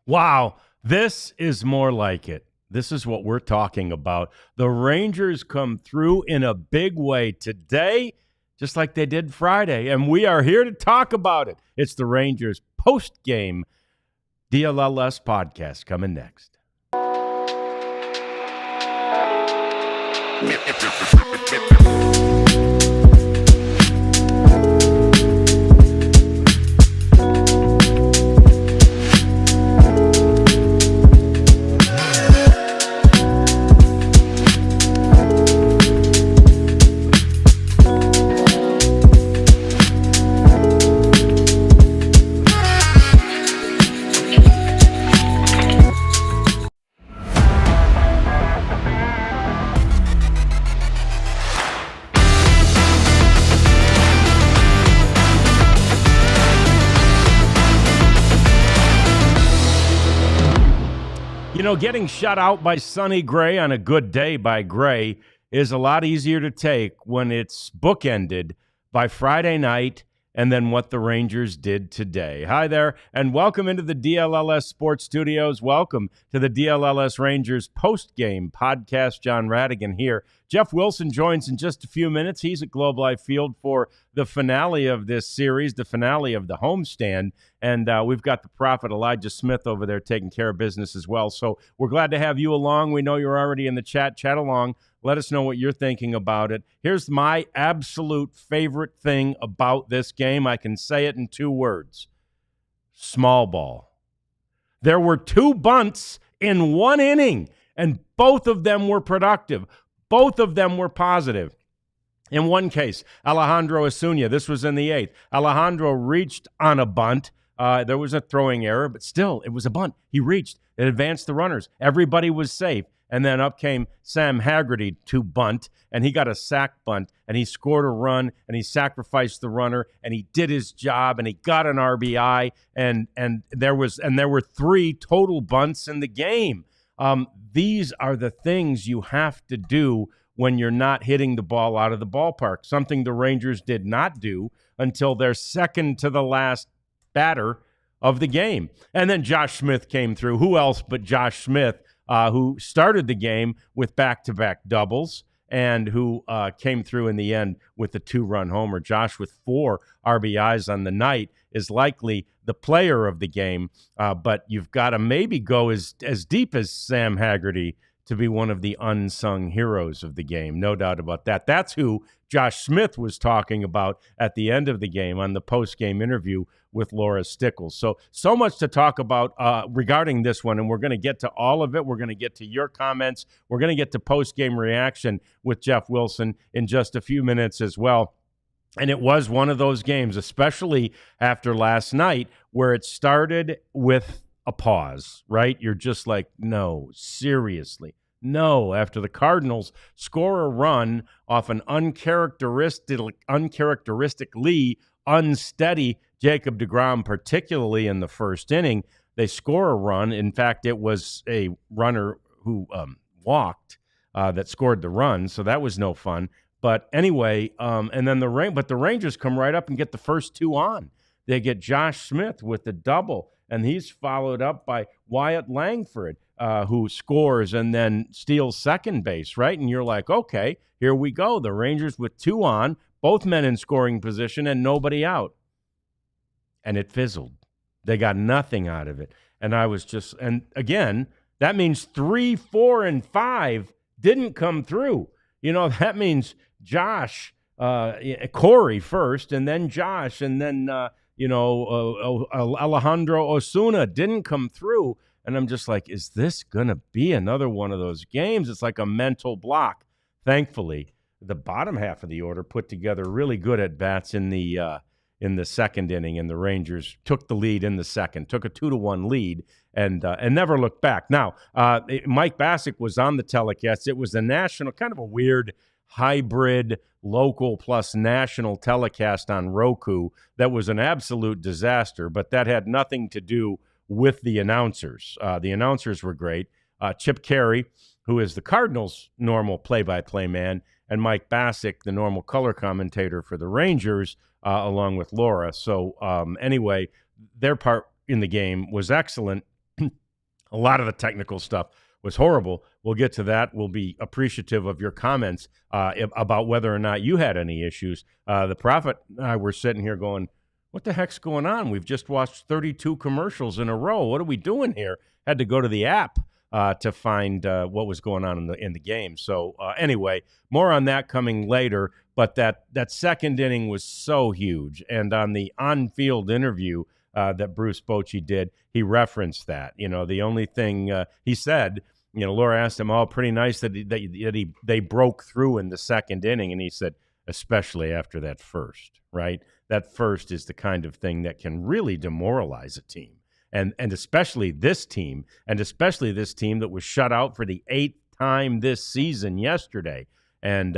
Wow, this is more like it. This is what we're talking about. The Rangers come through in a big way today, just like they did Friday, and we are here to talk about it. It's the Rangers post-game DLLS podcast coming next. You know, getting shut out by Sonny Gray on a good day by Gray is a lot easier to take when it's bookended by Friday night and then what the Rangers did today. Hi there, and welcome into the DLLS Sports Studios. Welcome to the DLLS Rangers post-game podcast. John Radigan here. Jeff Wilson joins in just a few minutes. He's at Globe Life Field for the finale of this series, the finale of the homestand. And we've got the prophet Elijah Smith over there taking care of business as well. So we're glad to have you along. We know you're already in the chat. Chat along. Let us know what you're thinking about it. Here's my absolute favorite thing about this game. I can say it in 2 words. Small ball. There were 2 bunts in 1 inning, and both of them were productive. Both of them were positive. In one case, Alejandro Acuna, this was in the 8th. Alejandro reached on a bunt. There was a throwing error, but still, it was a bunt. He reached. It advanced the runners. Everybody was safe. And then up came Sam Haggerty to bunt, and he got a sac bunt, and he scored a run, and he sacrificed the runner, and he did his job, and he got an RBI, and there were 3 total bunts in the game. These are the things you have to do when you're not hitting the ball out of the ballpark, something the Rangers did not do until their second to the last batter of the game. And then Josh Smith came through. Who else but Josh Smith, who started the game with back-to-back doubles and who came through in the end with the 2-run homer. Josh, with 4 RBIs on the night, is likely the player of the game, but you've got to maybe go as deep as Sam Haggerty to be one of the unsung heroes of the game. No doubt about that. That's who Josh Smith was talking about at the end of the game on the post-game interview with Laura Stickles. So much to talk about regarding this one, and we're going to get to all of it. We're going to get to your comments. We're going to get to post-game reaction with Jeff Wilson in just a few minutes as well. And it was one of those games, especially after last night, where it started with a pause, right? You're just like, no, seriously. No, after the Cardinals score a run off an uncharacteristically unsteady Jacob deGrom, particularly in the first inning, they score a run. In fact, it was a runner who walked that scored the run, so that was no fun. But anyway, and then the Rangers come right up and get the first 2 on. They get Josh Smith with the double, and he's followed up by Wyatt Langford, who scores and then steals second base, right? And you're like, okay, here we go. The Rangers with 2 on, both men in scoring position, and nobody out. And it fizzled. They got nothing out of it. And I was just, and again, that means 3, 4, and 5 didn't come through. You know, that means Josh, Corey first, and then Josh, and then, Alejandro Acuna didn't come through. And I'm just like, is this going to be another one of those games? It's like a mental block. Thankfully, the bottom half of the order put together really good at-bats in the second inning, and the Rangers took the lead in the second, took a 2-1 lead, and never looked back. Now, Mike Bassick was on the telecast. It was a national, kind of a weird hybrid local plus national telecast on Roku that was an absolute disaster, but that had nothing to do with the announcers. The announcers were great. Chip Carey, who is the Cardinals' normal play-by-play man, and Mike Bassick, the normal color commentator for the Rangers, along with Laura. So anyway, their part in the game was excellent. A lot of the technical stuff was horrible. We'll get to that. We'll be appreciative of your comments about whether or not you had any issues. The Prophet and I were sitting here going, what the heck's going on? We've just watched 32 commercials in a row. What are we doing here? Had to go to the app to find what was going on in the game. So anyway, more on that coming later. But that second inning was so huge. And on the on-field interview that Bruce Bochy did, he referenced that. The only thing he said, Laura asked him, "Oh, pretty nice that they broke through in the second inning," and he said, "Especially after that first, right? That first is the kind of thing that can really demoralize a team, and especially this team, that was shut out for the 8th time this season yesterday, and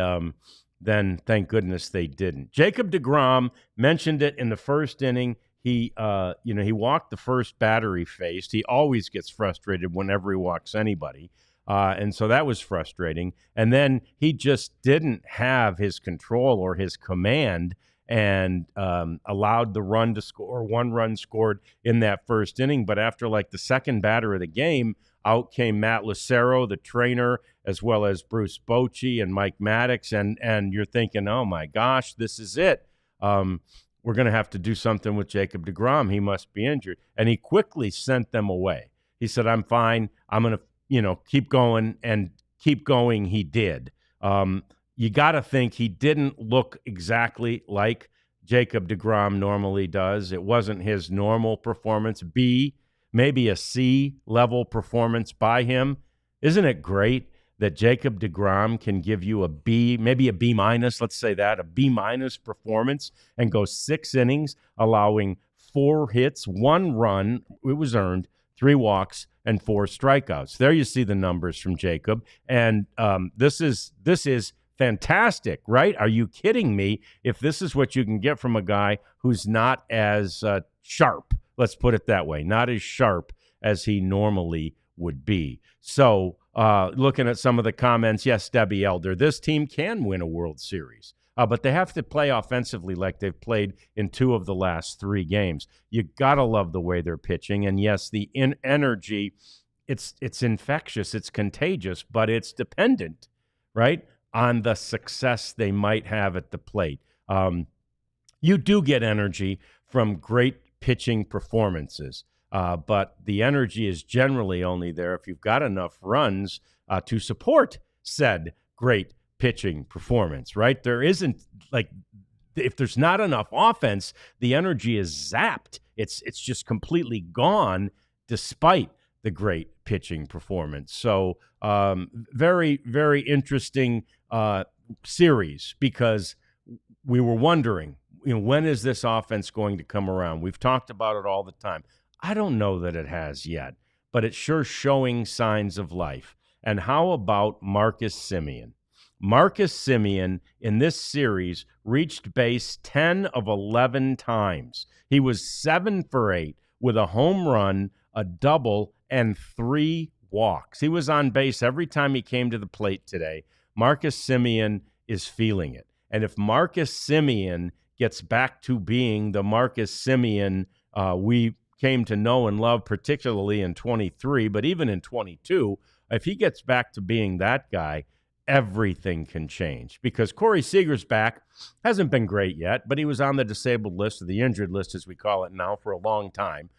then thank goodness they didn't." Jacob deGrom mentioned it in the first inning. He walked the first batter he faced. He always gets frustrated whenever he walks anybody. And so that was frustrating. And then he just didn't have his control or his command and allowed the run to score. 1 run scored in that first inning. But after like the second batter of the game, out came Matt Lucero, the trainer, as well as Bruce Bochy and Mike Maddox. And you're thinking, oh, my gosh, this is it. We're going to have to do something with Jacob deGrom. He must be injured. And he quickly sent them away. He said, I'm fine. I'm going to, keep going, and keep going. He did. You got to think he didn't look exactly like Jacob deGrom normally does. It wasn't his normal performance. B, maybe a C level performance by him. Isn't it great that Jacob deGrom can give you a B, maybe a B minus, let's say that, a B minus performance, and go 6 innings, allowing 4 hits, 1 run, it was earned, 3 walks, and 4 strikeouts. There you see the numbers from Jacob, and this is fantastic, right? Are you kidding me? If this is what you can get from a guy who's not as sharp, let's put it that way, not as sharp as he normally would be. So looking at some of the comments, yes, Debbie Elder, this team can win a World Series, but they have to play offensively like they've played in 2 of the last 3 games. You got to love the way they're pitching. And yes, the energy, it's infectious, it's contagious, but it's dependent, right, on the success they might have at the plate. You do get energy from great pitching performances. But the energy is generally only there if you've got enough runs to support said great pitching performance, right? There isn't, like, if there's not enough offense, the energy is zapped. It's just completely gone despite the great pitching performance. So very, very interesting series, because we were wondering, when is this offense going to come around? We've talked about it all the time. I don't know that it has yet, but it's sure showing signs of life. And how about Marcus Semien? Marcus Semien in this series reached base 10 of 11 times. He was 7 for 8 with a home run, a double, and 3 walks. He was on base every time he came to the plate today. Marcus Semien is feeling it. And if Marcus Semien gets back to being the Marcus Semien we came to know and love, particularly in 23, but even in 22, if he gets back to being that guy, everything can change. Because Corey Seager's back, hasn't been great yet, but he was on the disabled list, or the injured list as we call it now, for a long time.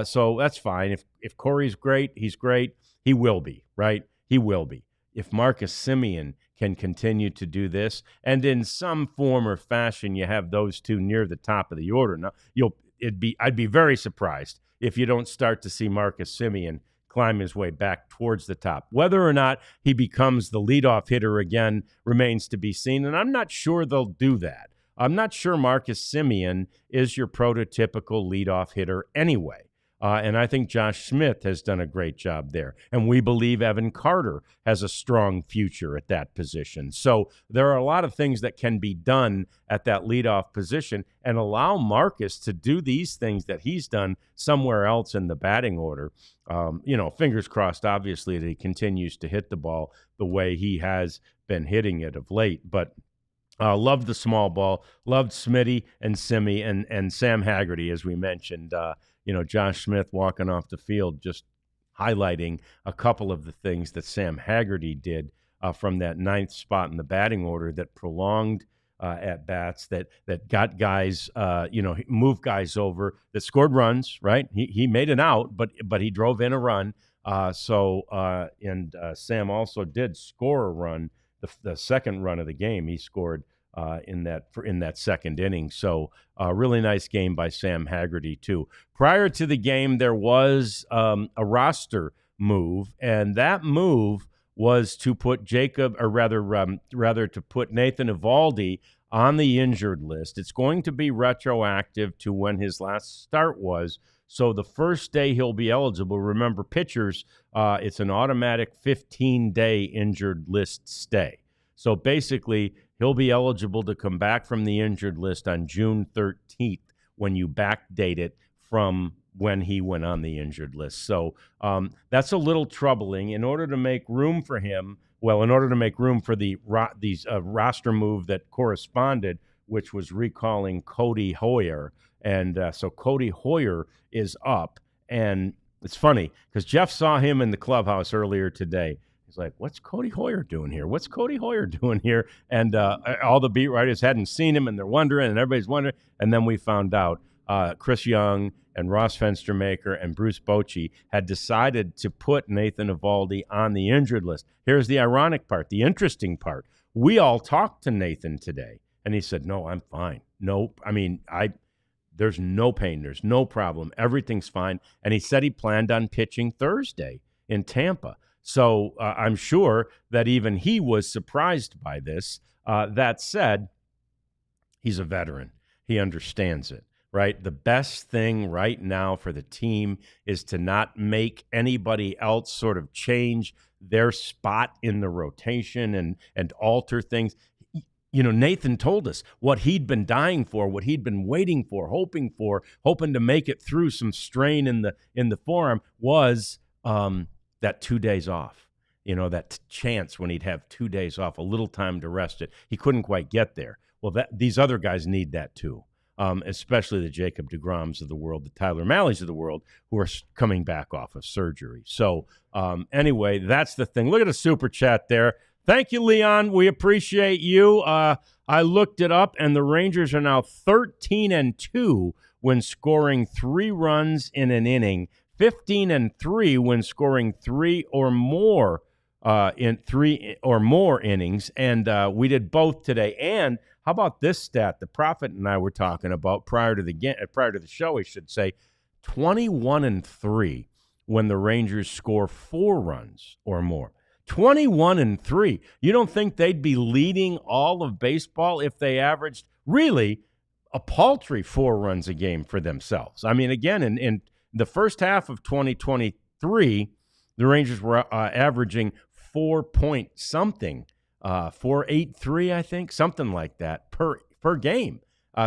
So that's fine. If Corey's great, he's great. He will be, right? He will be. If Marcus Semien can continue to do this, and in some form or fashion you have those two near the top of the order, now I'd be very surprised if you don't start to see Marcus Semien climb his way back towards the top. Whether or not he becomes the leadoff hitter again remains to be seen, and I'm not sure they'll do that. I'm not sure Marcus Semien is your prototypical leadoff hitter anyway. And I think Josh Smith has done a great job there. And we believe Evan Carter has a strong future at that position. So there are a lot of things that can be done at that leadoff position and allow Marcus to do these things that he's done somewhere else in the batting order. Fingers crossed, obviously, that he continues to hit the ball the way he has been hitting it of late. But loved the small ball, loved Smitty and Simi and Sam Haggerty, as we mentioned. Josh Smith walking off the field, just highlighting a couple of the things that Sam Haggerty did from that ninth spot in the batting order that prolonged at bats, that got guys, moved guys over, that scored runs. Right, he made an out, but he drove in a run. Sam also did score a run, the second run of the game. He scored in that second inning. So really nice game by Sam Haggerty too. Prior to the game, there was a roster move, and that move was to put to put Nathan Eovaldi on the injured list. It's going to be retroactive to when his last start was. So the first day he'll be eligible. Remember, pitchers, it's an automatic 15-day injured list stay. So basically, he'll be eligible to come back from the injured list on June 13th when you backdate it from when he went on the injured list. So that's a little troubling. In order to make room for him, in order to make room for the roster move that corresponded, which was recalling Cody Hoyer. And so Cody Hoyer is up. And it's funny because Jeff saw him in the clubhouse earlier today. He's like, what's Cody Hoyer doing here? What's Cody Hoyer doing here? And all the beat writers hadn't seen him, and they're wondering, and everybody's wondering. And then we found out Chris Young and Ross Fenstermaker and Bruce Bochy had decided to put Nathan Eovaldi on the injured list. Here's the ironic part, the interesting part. We all talked to Nathan today, and he said, no, I'm fine. No, I mean, there's no pain. There's no problem. Everything's fine. And he said he planned on pitching Thursday in Tampa. So I'm sure that even he was surprised by this. That said, he's a veteran. He understands it, right? The best thing right now for the team is to not make anybody else sort of change their spot in the rotation and alter things. Nathan told us what he'd been dying for, what he'd been waiting for, hoping to make it through some strain in the forearm was that 2 days off, that chance when he'd have 2 days off, a little time to rest it. He couldn't quite get there. Well, these other guys need that too, especially the Jacob deGroms of the world, the Tyler Malleys of the world, who are coming back off of surgery. So anyway, that's the thing. Look at the super chat there. Thank you, Leon. We appreciate you. I looked it up, and the Rangers are now 13-2 when scoring 3 runs in an inning, 15-3 when scoring 3 or more in 3 or more innings, and we did both today. And how about this stat? The Prophet and I were talking about prior to the show, I should say, 21-3 when the Rangers score 4 runs or more. 21-3. You don't think they'd be leading all of baseball if they averaged really a paltry 4 runs a game for themselves? I mean, again, in the first half of 2023, the Rangers were averaging 4-point-something, 4.83, I think, something like that per game.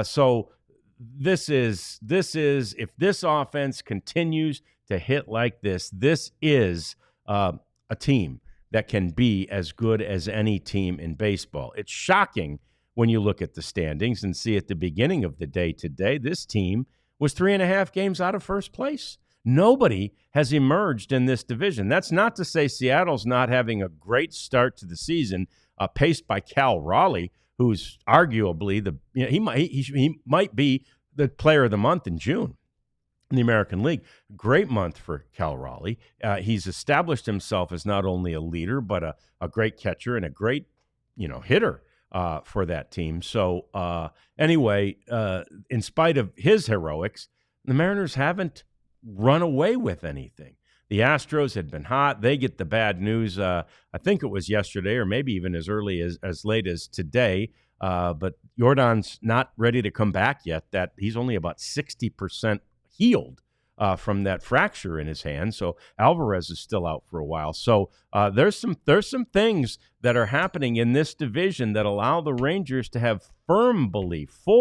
So this is if this offense continues to hit like this is a team that can be as good as any team in baseball. It's shocking when you look at the standings and see at the beginning of the day today, this team was 3.5 games out of first place. Nobody has emerged in this division. That's not to say Seattle's not having a great start to the season, paced by Cal Raleigh, who's arguably he might be the player of the month in June in the American League. Great month for Cal Raleigh. He's established himself as not only a leader, but a great catcher and a great, hitter for that team. So anyway, in spite of his heroics, the Mariners haven't run away with anything. The Astros had been hot. They get the bad news. I think it was yesterday or maybe even as early as late as today. But Jordan's not ready to come back yet. That he's only about 60% healed from that fracture in his hand. So Alvarez is still out for a while. So there's some things that are happening in this division that allow the Rangers to have full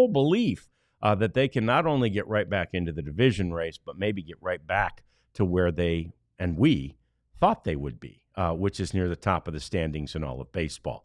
belief that they can not only get right back into the division race, but maybe get right back to where they and we thought they would be, which is near the top of the standings in all of baseball.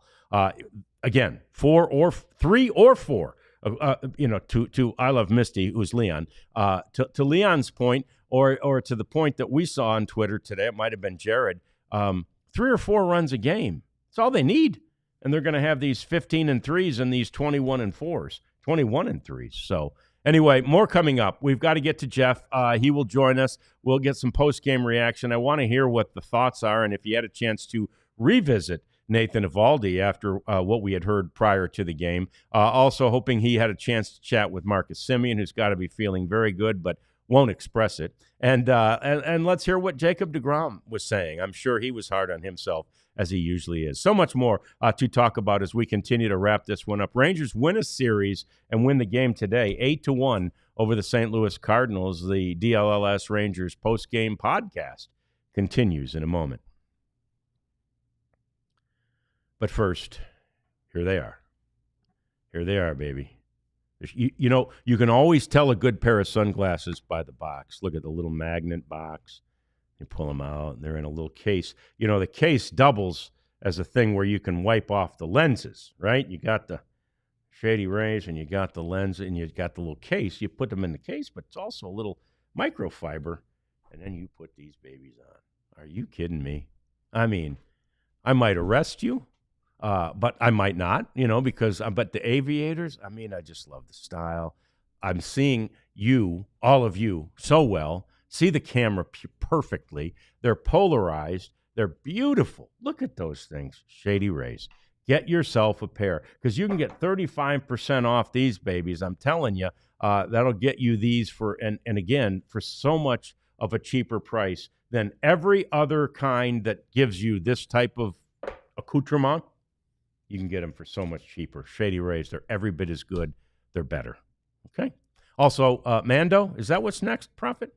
Again, 3 or 4. To I Love Misty, who's Leon. To Leon's point, or to the point that we saw on Twitter today, it might have been Jared, 3 or 4 runs a game. That's all they need. And they're going to have these 15-3s and these 21-4s, 21-3s. So anyway, more coming up. We've got to get to Jeff. He will join us. We'll get some post-game reaction. I want to hear what the thoughts are, and if you had a chance to revisit Nathan Eovaldi after what we had heard prior to the game. Also hoping he had a chance to chat with Marcus Semien, who's got to be feeling very good, but won't express it. And let's hear what Jacob deGrom was saying. I'm sure he was hard on himself, as he usually is. So much more to talk about as we continue to wrap this one up. Rangers win a series and win the game today, 8-1 over the St. Louis Cardinals. The DLLS Rangers post-game podcast continues in a moment. But first, here they are. Here they are, baby. You know, you can always tell a good pair of sunglasses by the box. Look at the little magnet box. You pull them out, and they're in a little case. You know, the case doubles as a thing where you can wipe off the lenses, right? You got the Shady Rays, and you got the lens, and you got the little case. You put them in the case, but it's also a little microfiber, and then you put these babies on. Are you kidding me? I mean, I might arrest you. But I might not, you know, because, but the aviators, I mean, I just love the style. I'm seeing you, all of you, so well, see the camera perfectly. They're polarized. They're beautiful. Look at those things, Shady Rays. Get yourself a pair, because you can get 35% off these babies. I'm telling you, that'll get you these for, and again, for so much of a cheaper price than every other kind that gives you this type of accoutrement. You can get them for so much cheaper. Shady Rays, they're every bit as good. They're better. Okay? Also, Mando, is that what's next, Prophet?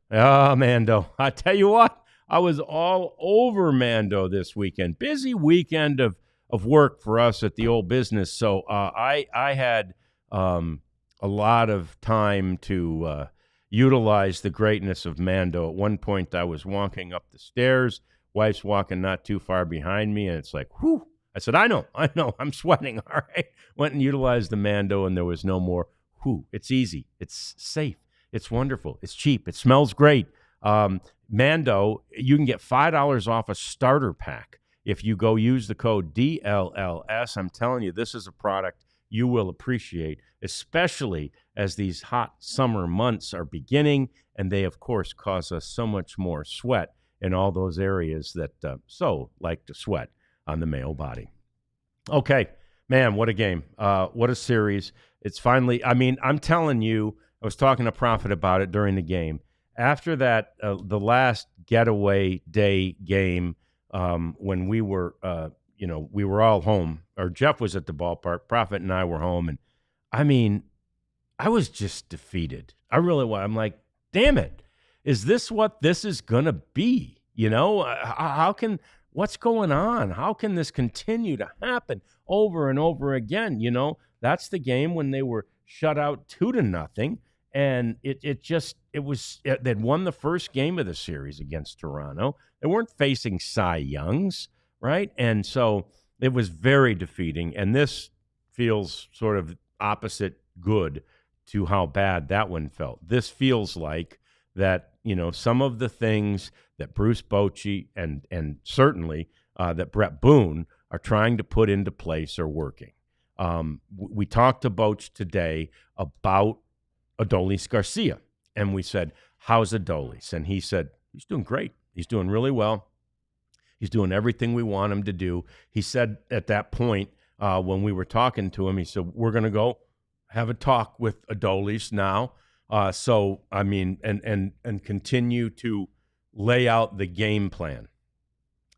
Mando. I tell you what, I was all over Mando this weekend. Busy weekend of work for us at the old business. So I had a lot of time to utilize the greatness of Mando. At one point, I was walking up the stairs. Wife's walking not too far behind me, and it's like, whew. I said, I know, I'm sweating, all right. Went and utilized the Mando, and there was no more, whew. It's easy, it's safe, it's wonderful, it's cheap, it smells great. Mando, you can get $5 off a starter pack if you go use the code DLLS. I'm telling you, this is a product you will appreciate, especially as these hot summer months are beginning, and they, of course, cause us so much more sweat in all those areas that so like to sweat on the male body. Okay, man, what a game. What a series. It's finally, I mean, I'm telling you, I was talking to Prophet about it during the game. After that, the last getaway day game, when we were, we were all home, or Jeff was at the ballpark, Prophet and I were home, and I mean, I was just defeated. I really was. I'm like, damn it. Is this what this is going to be? You know, what's going on? How can this continue to happen over and over again? You know, that's the game when they were shut out 2-0, and they'd won the first game of the series against Toronto. They weren't facing Cy Youngs, right? And so it was very defeating, and this feels sort of opposite good to how bad that one felt. This feels like that, you know, some of the things that Bruce Bochy and certainly that Brett Boone are trying to put into place are working. We talked to Boch today about Adolis Garcia, and we said, how's Adolis? And he said, he's doing great. He's doing really well. He's doing everything we want him to do. He said at that point when we were talking to him, he said, we're going to go have a talk with Adolis now. So, I mean, and continue to lay out the game plan.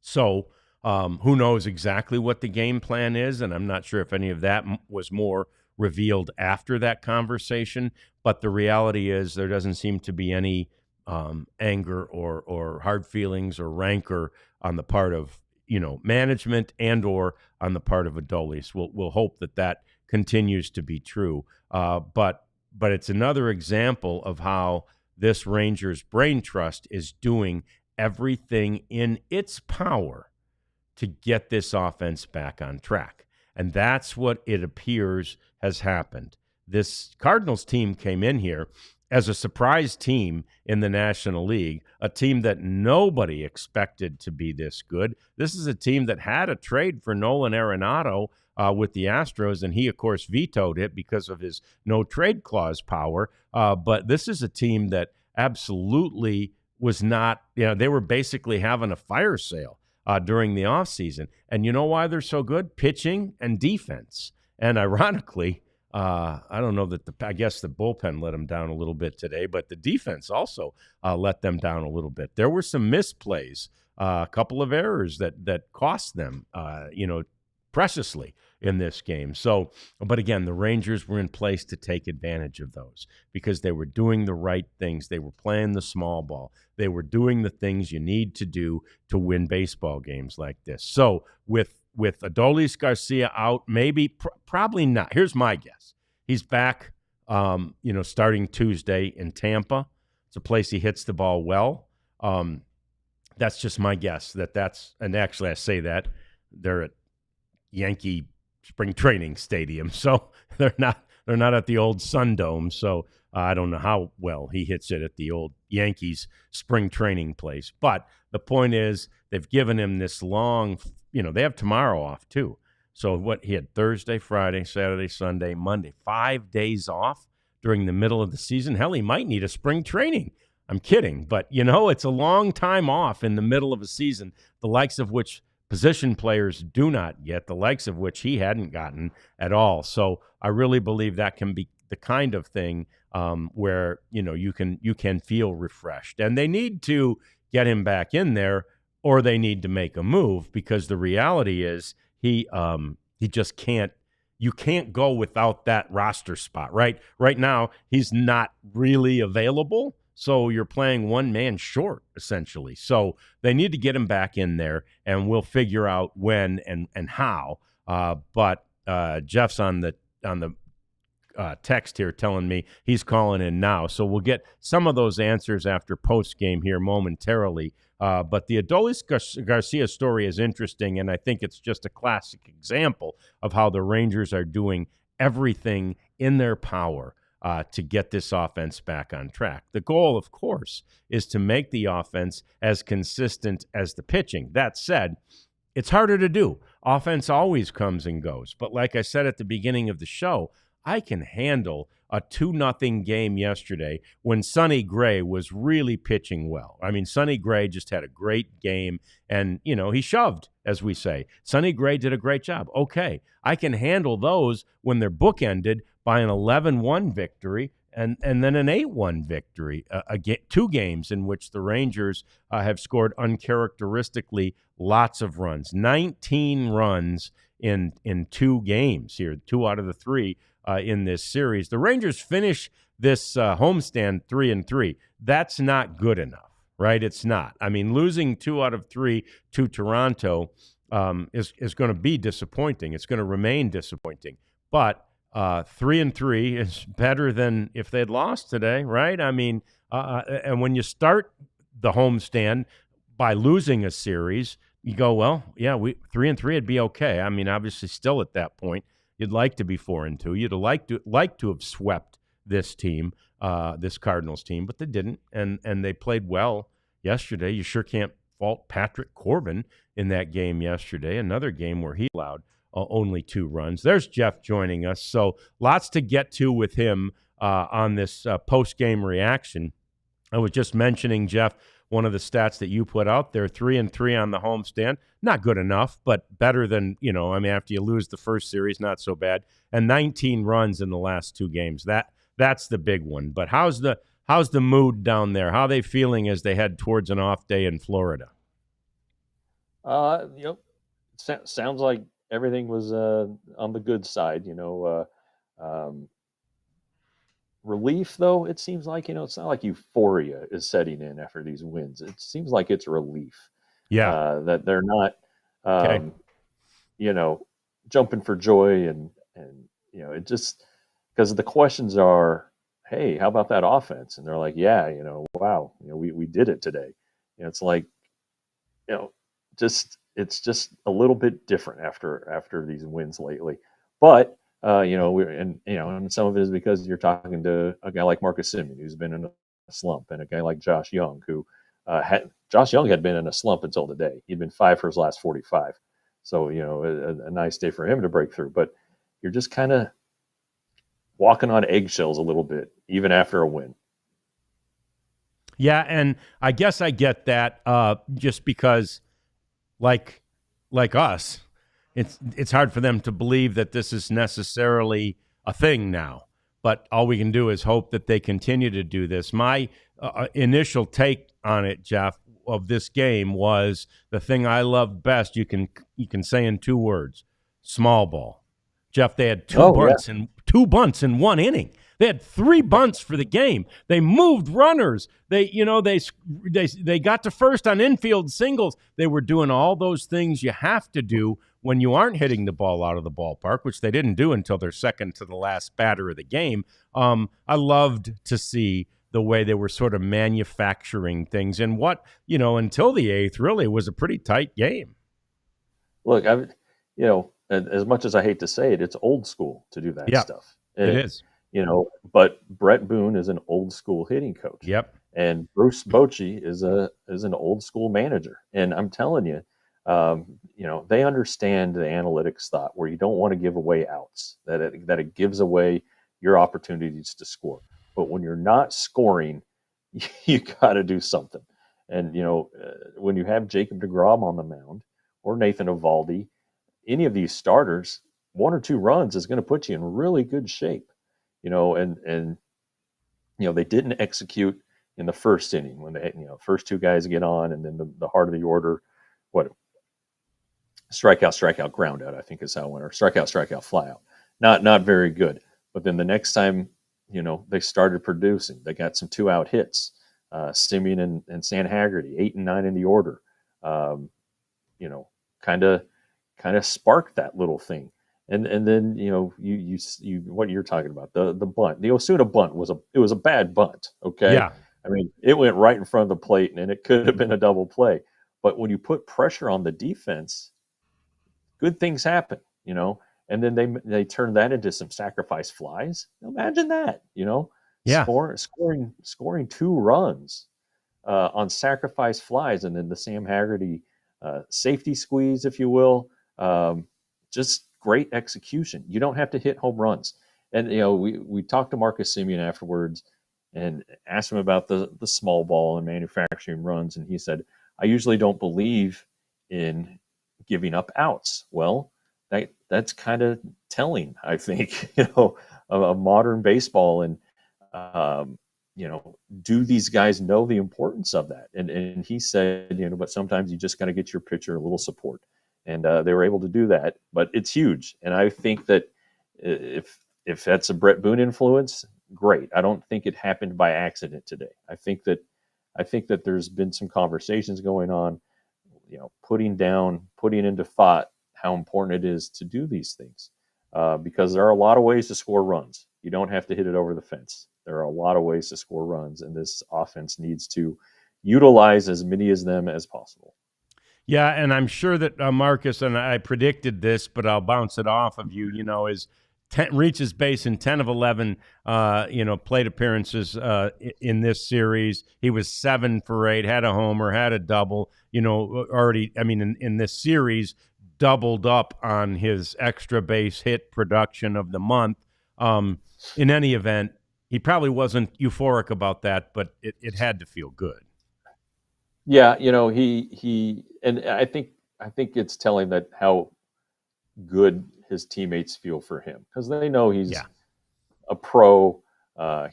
So, who knows exactly what the game plan is, and I'm not sure if any of that was more revealed after that conversation, but the reality is there doesn't seem to be any anger or hard feelings or rancor on the part of, you know, management and or on the part of Adolis. We'll hope that continues to be true. But it's another example of how this Rangers Brain Trust is doing everything in its power to get this offense back on track. And that's what it appears has happened. This Cardinals team came in here as a surprise team in the National League, a team that nobody expected to be this good. This is a team that had a trade for Nolan Arenado with the Astros, and he, of course, vetoed it because of his no trade clause power. But this is a team that absolutely was not, they were basically having a fire sale during the offseason. And you know why they're so good? Pitching and defense. And ironically, I don't know that I guess the bullpen let them down a little bit today, but the defense also let them down a little bit. There were some misplays, a couple of errors that cost them, preciously in this game. So, but again, the Rangers were in place to take advantage of those because they were doing the right things. They were playing the small ball. They were doing the things you need to do to win baseball games like this. So with Adolis Garcia out, maybe, probably not. Here's my guess. He's back, starting Tuesday in Tampa. It's a place he hits the ball well. That's just my guess. And actually I say that they're at Yankee spring training stadium, so they're not at the old Sun Dome. So I don't know how well he hits it at the old Yankees spring training place. But the point is, they've given him this long. They have tomorrow off too. So he had Thursday, Friday, Saturday, Sunday, Monday, 5 days off during the middle of the season. Hell, he might need a spring training. I'm kidding, but it's a long time off in the middle of a season, the likes of which position players do not get, the likes of which he hadn't gotten at all. So I really believe that can be the kind of thing where you can feel refreshed. And they need to get him back in there, or they need to make a move, because the reality is he just can't. You can't go without that roster spot, right? Right now, he's not really available. So you're playing one man short, essentially. So they need to get him back in there, and we'll figure out when and how. But Jeff's on the text here telling me he's calling in now. So we'll get some of those answers after postgame here momentarily. But the Adolis Garcia story is interesting, and I think it's just a classic example of how the Rangers are doing everything in their power to get this offense back on track. The goal, of course, is to make the offense as consistent as the pitching. That said, it's harder to do. Offense always comes and goes. But like I said at the beginning of the show, I can handle a 2-0 game yesterday when Sonny Gray was really pitching well. I mean, Sonny Gray just had a great game, and, he shoved, as we say. Sonny Gray did a great job. Okay, I can handle those when they're bookended by an 11-1 victory and then an 8-1 victory, two games in which the Rangers have scored uncharacteristically lots of runs. 19 runs in 2 games here, 2 out of the 3 in this series. The Rangers finish this homestand 3-3. That's not good enough, right? It's not. I mean, losing 2 out of 3 to Toronto is going to be disappointing. It's going to remain disappointing. But 3-3 is better than if they'd lost today, right? I mean, and when you start the homestand by losing a series, you go, well, yeah, 3-3 would be okay. I mean, obviously, still at that point, you'd like to be 4-2. You'd like to have swept this team, this Cardinals team, but they didn't, and they played well yesterday. You sure can't fault Patrick Corbin in that game yesterday, another game where he allowed only 2 runs. There's Jeff joining us. So lots to get to with him on this post-game reaction. I was just mentioning, Jeff, one of the stats that you put out there, 3-3 on the homestand. Not good enough, but better than, after you lose the first series, not so bad. And 19 runs in the last 2 games. That's the big one. But how's the mood down there? How are they feeling as they head towards an off day in Florida? Sounds like everything was on the good side. Relief, though, it seems like, it's not like euphoria is setting in after these wins. It seems like it's relief. Yeah. That they're not, jumping for joy and it just, because the questions are, hey, how about that offense? And they're like, yeah, wow, we did it today. It's like, it's just a little bit different after these wins lately. But and some of it is because you're talking to a guy like Marcus Semien, who's been in a slump, and a guy like Josh Young, who Josh Young had been in a slump until today. He'd been 5 for his last 45, so a nice day for him to break through. But you're just kind of walking on eggshells a little bit, even after a win. Yeah, and I guess I get that just because, like us, it's hard for them to believe that this is necessarily a thing now. But all we can do is hope that they continue to do this. My initial take on it, Jeff, of this game was the thing I loved best. You can say in 2 words: small ball. Jeff, they had two bunts in 1 inning. They had 3 bunts for the game. They moved runners. They got to first on infield singles. They were doing all those things you have to do when you aren't hitting the ball out of the ballpark, which they didn't do until their second to the last batter of the game. I loved to see the way they were sort of manufacturing things in what, until the 8th really was a pretty tight game. Look, as much as I hate to say it, it's old school to do that stuff. It is. But Brett Boone is an old school hitting coach. Yep. And Bruce Bochy is an old school manager. And I'm telling you, they understand the analytics thought where you don't want to give away outs, that it gives away your opportunities to score. But when you're not scoring, you got to do something. And when you have Jacob deGrom on the mound or Nathan Eovaldi, any of these starters, 1 or 2 runs is going to put you in really good shape. And they didn't execute in the first inning when they, first 2 guys get on, and then the heart of the order, strikeout, ground out, I think is how it went, or strikeout, fly out. Not very good. But then the next time, they started producing. They got some 2-out hits. Semien and San Haggerty, 8 and 9 in the order. Kind of sparked that little thing. And then you what you're talking about, the bunt, the Osuna bunt was a bad bunt. Okay. Yeah. I mean, it went right in front of the plate, and it could have been a double play. But when you put pressure on the defense, good things happen, and then they turn that into some sacrifice flies. Imagine that, Yeah. Scoring 2 runs on sacrifice flies, and then the Sam Haggerty safety squeeze, if you will. Just great execution. You don't have to hit home runs. And we talked to Marcus Semien afterwards and asked him about the small ball and manufacturing runs, and he said, I usually don't believe in giving up outs. Well, that's kind of telling, I think, of modern baseball. And do these guys know the importance of that? And he said, but sometimes you just got to get your pitcher a little support. And they were able to do that, but it's huge. And I think that if that's a Brett Boone influence, great. I don't think it happened by accident today. I think that there's been some conversations going on, putting into thought how important it is to do these things, because there are a lot of ways to score runs. You don't have to hit it over the fence. There are a lot of ways to score runs, and this offense needs to utilize as many of them as possible. Yeah, and I'm sure that Marcus, and I predicted this, but I'll bounce it off of you, reaches base in 10 of 11, plate appearances in this series. He was 7 for 8, had a homer, had a double, already, in this series, doubled up on his extra base hit production of the month. In any event, he probably wasn't euphoric about that, but it had to feel good. Yeah, he and I think it's telling that how good his teammates feel for him, because they know he's a pro.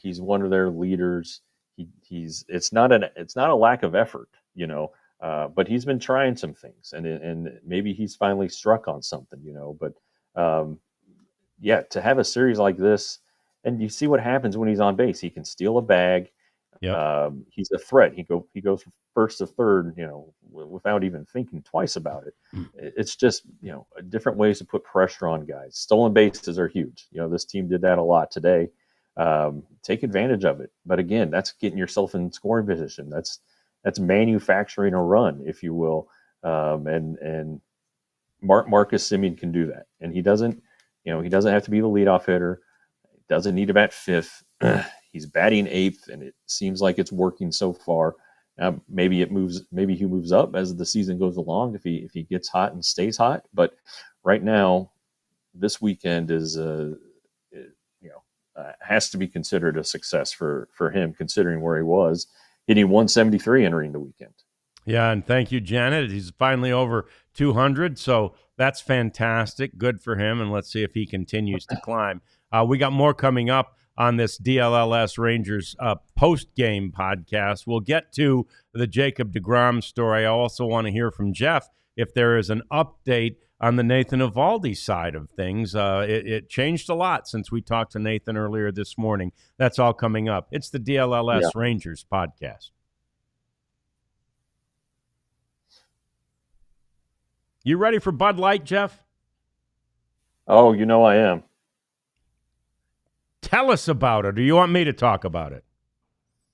He's one of their leaders. It's not a lack of effort, but he's been trying some things, and maybe he's finally struck on something, But to have a series like this, and you see what happens when he's on base. He can steal a bag. Yep. He's a threat. He goes from first to third, without even thinking twice about it. It's just, different ways to put pressure on guys. Stolen bases are huge. This team did that a lot today. Take advantage of it. But again, that's getting yourself in scoring position. That's manufacturing a run, if you will. And Marcus Semien can do that, and he doesn't he doesn't have to be the leadoff hitter. Doesn't need to bat fifth. He's batting eighth, and it seems like it's working so far. Maybe he moves up as the season goes along if he gets hot and stays hot. But right now, this weekend is has to be considered a success for him, considering where he was, hitting 173 entering the weekend. Yeah, and thank you, Janet. He's finally over 200, so that's fantastic. Good for him, and let's see if he continues to climb. We got more coming up on this DLLS Rangers post-game podcast. We'll get to the Jacob deGrom story. I also want to hear from Jeff if there is an update on the Nathan Eovaldi side of things. It changed a lot since we talked to Nathan earlier this morning. That's all coming up. It's the DLLS Rangers podcast. You ready for Bud Light, Jeff? Oh, I am. Tell us about it. Or do you want me to talk about it?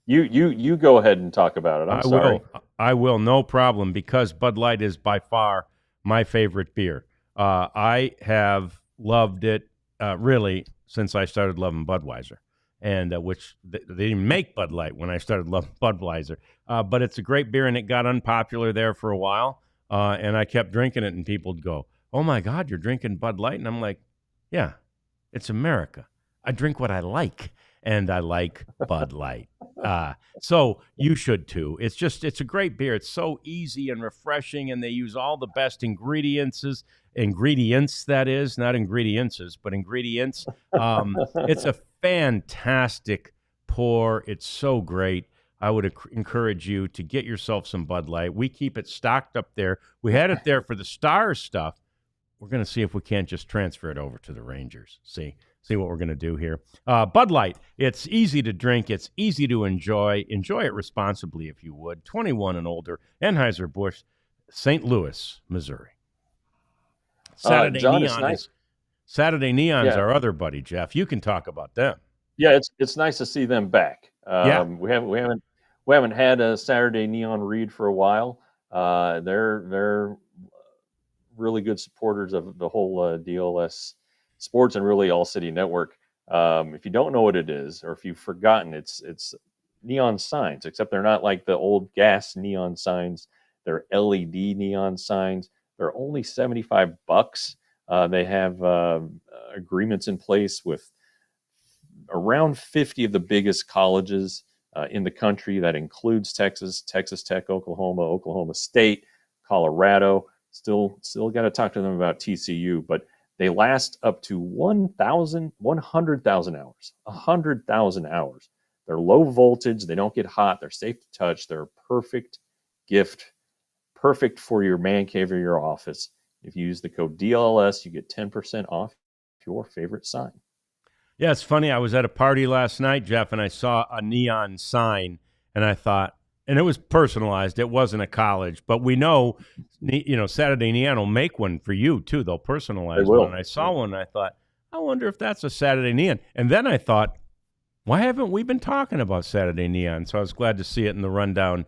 You go ahead and talk about it. I'm sorry. I will. No problem, because Bud Light is by far my favorite beer. I have loved it really since I started loving Budweiser, and which they didn't make Bud Light when I started loving Budweiser. But it's a great beer, and it got unpopular there for a while. And I kept drinking it, and people would go, "Oh my God, you're drinking Bud Light?" And I'm like, "Yeah, it's America. I drink what I like, and I like Bud Light." So you should too. It's a great beer. It's so easy and refreshing, and they use all the best ingredients, that is, not ingrediences, but ingredients. It's a fantastic pour. It's so great. I would encourage you to get yourself some Bud Light. We keep it stocked up there. We had it there for the Stars stuff. We're going to see if we can't just transfer it over to the Rangers. See what we're going to do here. Bud Light, it's easy to drink. It's easy to enjoy. Enjoy it responsibly if you would. 21 and older. Anheuser-Busch, St. Louis, Missouri. Saturday Neon's our other buddy, Jeff. You can talk about them. Yeah, it's nice to see them back. We haven't had a Saturday Neon read for a while. They're really good supporters of the whole DLS sports and really All-City Network. If you don't know what it is, or if you've forgotten, it's neon signs, except they're not like the old gas neon signs. They're LED neon signs. They're only $75. They have agreements in place with around 50 of the biggest colleges in the country. That includes Texas Tech, Oklahoma State, Colorado. Still got to talk to them about TCU, but they last up to 100,000 hours. 100,000 hours. They're low voltage. They don't get hot. They're safe to touch. They're a perfect gift, perfect for your man cave or your office. If you use the code DLLS, you get 10% off your favorite sign. Yeah, it's funny. I was at a party last night, Jeff, and I saw a neon sign, and I thought, and it was personalized. It wasn't a college, but we know, Saturday Neon will make one for you too. They'll personalize one. And I saw one, and I thought, I wonder if that's a Saturday Neon. And then I thought, why haven't we been talking about Saturday Neon? So I was glad to see it in the rundown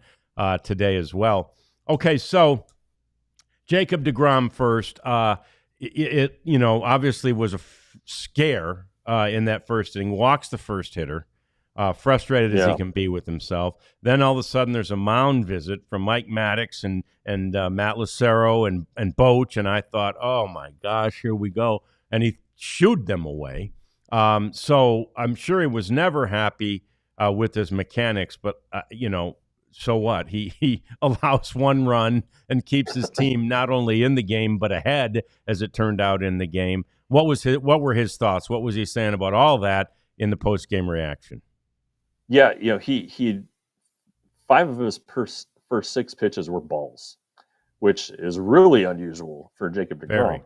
today as well. Okay, so Jacob deGrom first. It obviously was a scare in that first inning. Walks the first hitter. Frustrated as he can be with himself. Then all of a sudden there's a mound visit from Mike Maddox and Matt Lucero and Boch, and I thought, oh my gosh, here we go. And he shooed them away. So I'm sure he was never happy with his mechanics, but so what? He allows one run and keeps his team not only in the game but ahead, as it turned out in the game. What were his thoughts? What was he saying about all that in the post-game reaction? Yeah, he 5 of his first 6 pitches were balls, which is really unusual for Jacob deGrom.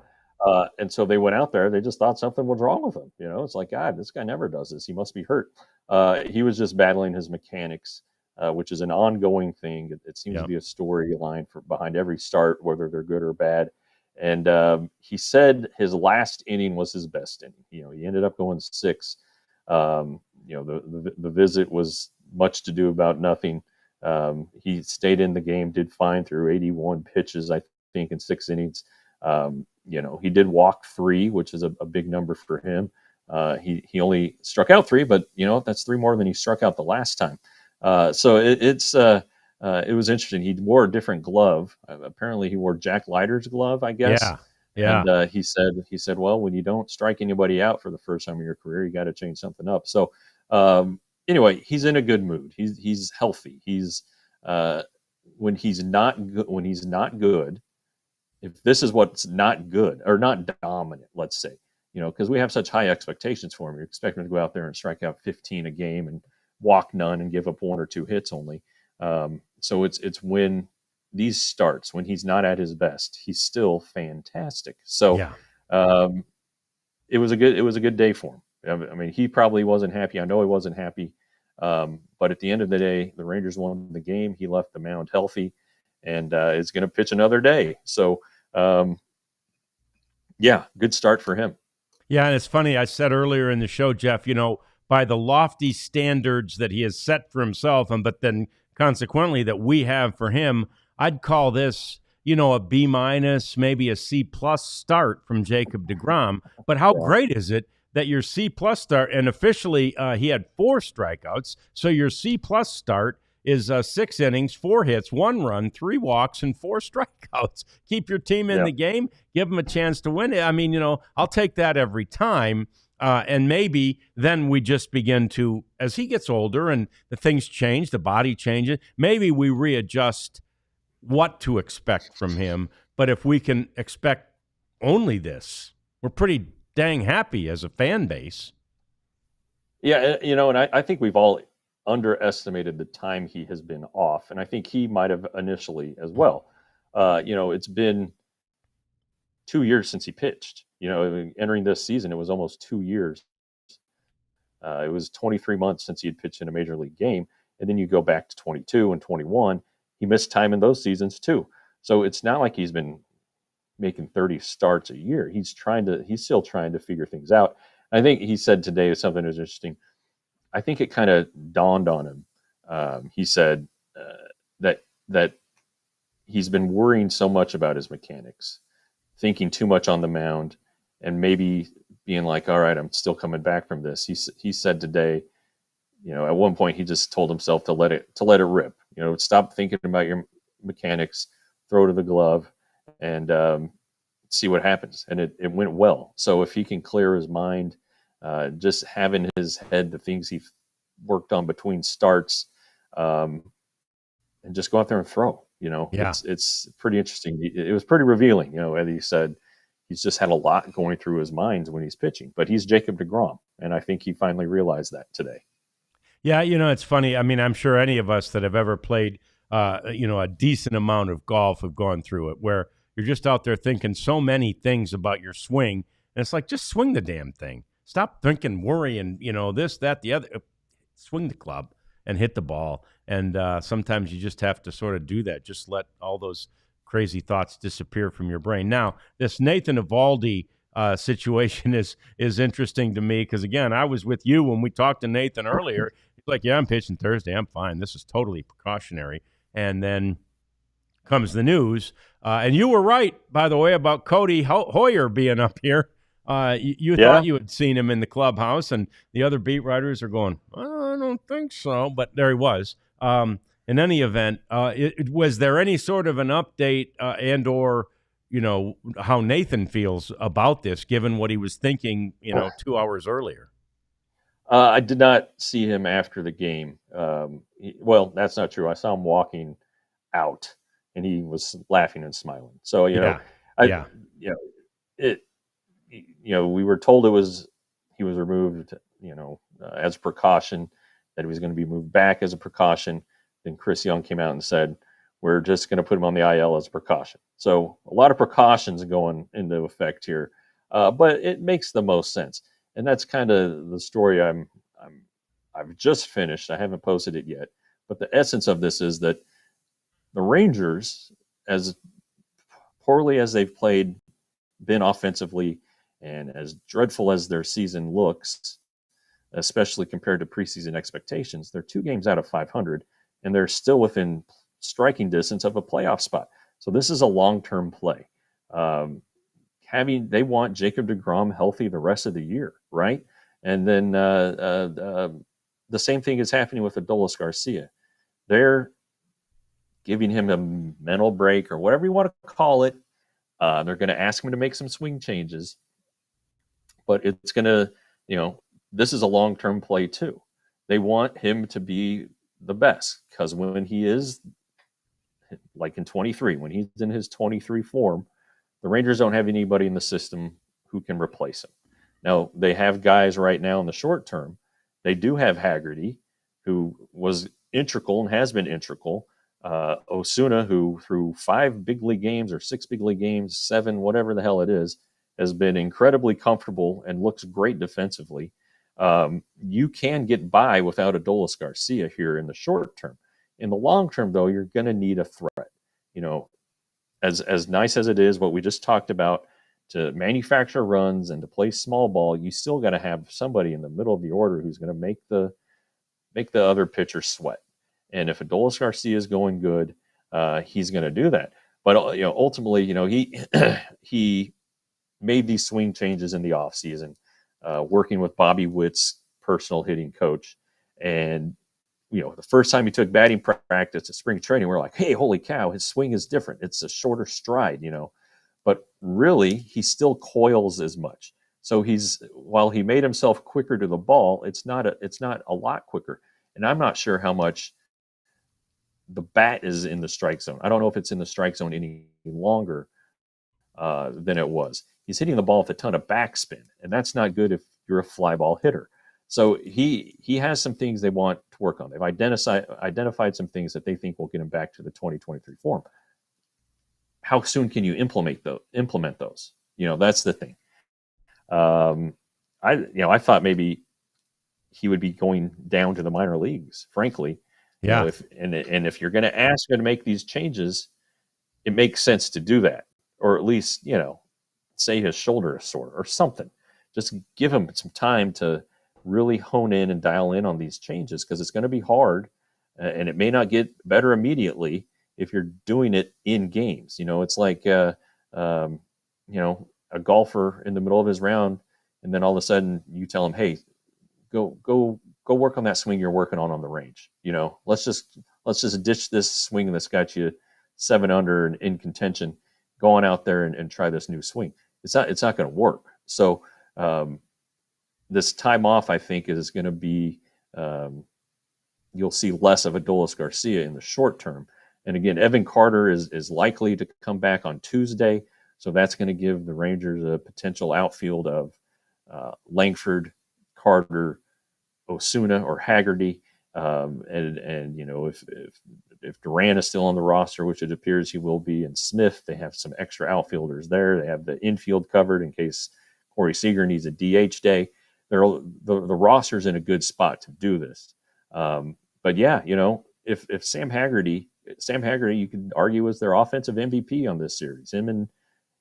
And so they went out there. They just thought something was wrong with him. It's like, God, this guy never does this. He must be hurt. He was just battling his mechanics, which is an ongoing thing. It seems to be a storyline behind every start, whether they're good or bad. And he said his last inning was his best inning. He ended up going 6. The visit was much to do about nothing. He stayed in the game, did fine through 81 pitches, I think, in 6 innings. He did walk 3, which is a big number for him. He only struck out 3, but that's 3 more than he struck out the last time. So it was interesting. He wore a different glove. Apparently, he wore Jack Leiter's glove, I guess. Yeah. And he said, well, when you don't strike anybody out for the first time in your career, you got to change something up. So anyway, he's in a good mood. He's healthy. He's when he's not good. If this is what's not good or not dominant, let's say, because we have such high expectations for him. You expect him to go out there and strike out 15 a game and walk none and give up 1 or 2 hits only. So it's when these starts, when he's not at his best, he's still fantastic. So it was a good day for him. I mean, he probably wasn't happy. I know he wasn't happy. But at the end of the day, the Rangers won the game. He left the mound healthy and is going to pitch another day. So, good start for him. Yeah, and it's funny. I said earlier in the show, Jeff, by the lofty standards that he has set for himself, but then consequently that we have for him, I'd call this, a B-, maybe a C+ start from Jacob deGrom. But how great is it that your C+ start, and officially he had 4 strikeouts, so your C+ start is 6 innings, 4 hits, 1 run, 3 walks, and 4 strikeouts. Keep your team in the game, give them a chance to win it. I mean, I'll take that every time. And maybe then we just begin to, as he gets older and the things change, the body changes, maybe we readjust what to expect from him. But if we can expect only this, we're pretty dang happy as a fan base. Yeah, and I think we've all underestimated the time he has been off, and I think he might have initially as well. It's been 2 years since he pitched. Entering this season, it was almost 2 years. It was 23 months since he had pitched in a major league game, and then you go back to 22 and 21. He missed time in those seasons too. So it's not like he's been making 30 starts a year. He's still trying to figure things out. I think he said today something that was interesting. I think it kind of dawned on him. He said that he's been worrying so much about his mechanics, thinking too much on the mound, and maybe being like, all right, I'm still coming back from this. He said today, at one point he just told himself to let it rip. Stop thinking about your mechanics, throw to the glove, and see what happens. And it went well. So if he can clear his mind, just having his head the things he worked on between starts, and just go out there and throw. It's pretty interesting. It was pretty revealing. As he said, he's just had a lot going through his mind when he's pitching. But he's Jacob deGrom, and I think he finally realized that today. Yeah, it's funny. I mean, I'm sure any of us that have ever played, a decent amount of golf have gone through it, where you're just out there thinking so many things about your swing, and it's like, just swing the damn thing. Stop thinking, worrying, this, that, the other. Swing the club and hit the ball. And sometimes you just have to sort of do that. Just let all those crazy thoughts disappear from your brain. Now, this Nathan Eovaldi situation is interesting to me because, again, I was with you when we talked to Nathan earlier. He's like, yeah, I'm pitching Thursday. I'm fine. This is totally precautionary. And then comes the news. And you were right, by the way, about Cody Hoyer being up here. You thought you had seen him in the clubhouse, and the other beat writers are going, I don't think so. But there he was. In any event, was there any sort of an update and or, how Nathan feels about this, given what he was thinking, 2 hours earlier? I did not see him after the game. Well, that's not true. I saw him walking out, and he was laughing and smiling. So, we were told he was removed, as a precaution, that he was going to be moved back as a precaution. Then Chris Young came out and said, we're just going to put him on the IL as a precaution. So a lot of precautions going into effect here, but it makes the most sense. And that's kind of the story I've just finished. I haven't posted it yet, but the essence of this is that the Rangers, as poorly as they've been offensively, and as dreadful as their season looks, especially compared to preseason expectations, they're 2 games out of 500, and they're still within striking distance of a playoff spot. So this is a long-term play. they want Jacob deGrom healthy the rest of the year, right? And then the same thing is happening with Adolis Garcia. They're giving him a mental break or whatever you want to call it. They're going to ask him to make some swing changes, but it's going to, this is a long-term play too. They want him to be the best, because when he is like in 23, when he's in his 23 form, the Rangers don't have anybody in the system who can replace him. Now, they have guys right now in the short term. They do have Haggerty, who was integral and has been integral. Osuna, who through 5 big league games or 6 big league games, 7, whatever the hell it is, has been incredibly comfortable and looks great defensively. You can get by without Adolis Garcia here in the short term. In the long term, though, you're going to need a threat. As nice as it is, what we just talked about, to manufacture runs and to play small ball, you still got to have somebody in the middle of the order who's going to make the other pitcher sweat. And if Adolis Garcia is going good, he's going to do that. But ultimately, he made these swing changes in the offseason, working with Bobby Witt's personal hitting coach. And the first time he took batting practice at spring training, we're like, hey, holy cow, his swing is different. It's a shorter stride, But really, he still coils as much. So while he made himself quicker to the ball, it's not a lot quicker. And I'm not sure how much the bat is in the strike zone. I don't know if it's in the strike zone any longer than it was. He's hitting the ball with a ton of backspin, and that's not good if you're a fly ball hitter. So he has some things they want to work on. They've identified some things that they think will get him back to the 2023 form. How soon can you implement those? That's the thing. I thought maybe he would be going down to the minor leagues, frankly. Yeah. If you're going to ask him to make these changes, it makes sense to do that, or at least say his shoulder is sore or something. Just give him some time to really hone in and dial in on these changes, because it's going to be hard, and it may not get better immediately if you're doing it in games. It's like a golfer in the middle of his round, and then all of a sudden you tell him, hey, go work on that swing you're working on the range. Let's just ditch this swing that's got you 7 under and in contention. Go on out there and try this new swing. It's not going to work. So this time off, I think, is going to be, you'll see less of Adolis Garcia in the short term. And again, Evan Carter is likely to come back on Tuesday. So that's going to give the Rangers a potential outfield of Langford, Carter, Osuna, or Haggerty. If Duran is still on the roster, which it appears he will be, and Smith, they have some extra outfielders there. They have the infield covered in case Corey Seager needs a DH day. The roster's in a good spot to do this. But yeah, if Sam Haggerty, you could argue, is their offensive MVP on this series. Him and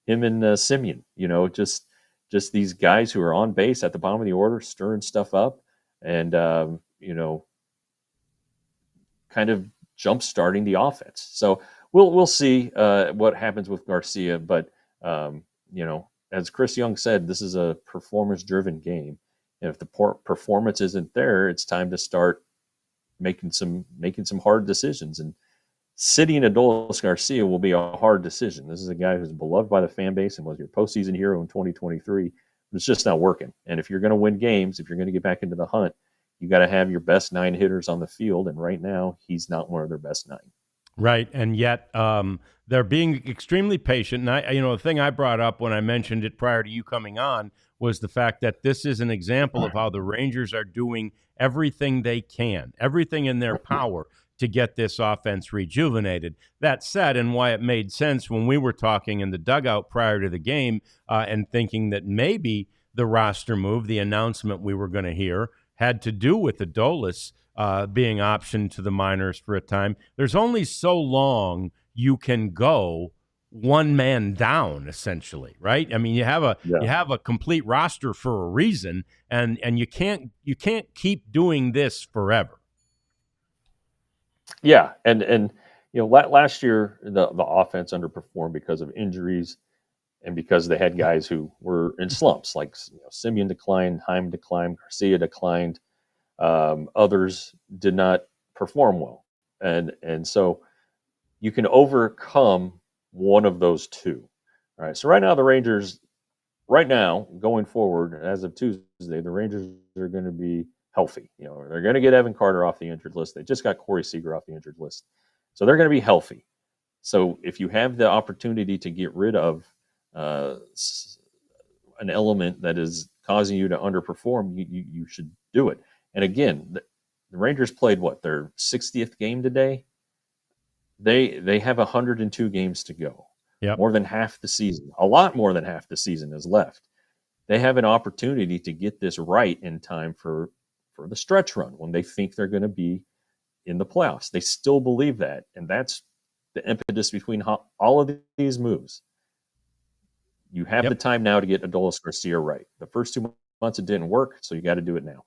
Semien, just these guys who are on base at the bottom of the order, stirring stuff up, and kind of jump starting the offense. So we'll see what happens with Garcia. But as Chris Young said, this is a performance-driven game. And if the performance isn't there, it's time to start making some hard decisions. And sitting Adolis Garcia will be a hard decision. This is a guy who's beloved by the fan base and was your postseason hero in 2023. It's just not working. And if you're going to win games, if you're going to get back into the hunt, you got to have your best 9 hitters on the field. And right now, he's not one of their best 9. Right. And yet they're being extremely patient. And the thing I brought up when I mentioned it prior to you coming on was the fact that this is an example of how the Rangers are doing everything they can, everything in their power to get this offense rejuvenated. That said, and why it made sense when we were talking in the dugout prior to the game and thinking that maybe the roster move, the announcement we were going to hear, had to do with Adolis being optioned to the minors for a time. There's only so long you can go one man down, essentially, right? I mean, you have a complete roster for a reason, and you can't keep doing this forever. Yeah, and last year the offense underperformed because of injuries, and because they had guys who were in slumps, like Simeon declined, Heim declined, Garcia declined, others did not perform well, and so you can overcome one of those two. All right. So right now the Rangers, right now going forward as of Tuesday, the Rangers are going to be healthy. They're going to get Evan Carter off the injured list. They just got Corey Seager off the injured list, so they're going to be healthy. So if you have the opportunity to get rid of an element that is causing you to underperform, you should do it. And again, the Rangers played their 60th game today. They have 102 games to go. Yep. More than half the season, a lot more than half the season is left. They have an opportunity to get this right in time for the stretch run when they think they're going to be in the playoffs. They still believe that, and that's the impetus between all of these moves. You have the time now to get Adolis Garcia right. The first 2 months it didn't work, so you got to do it now.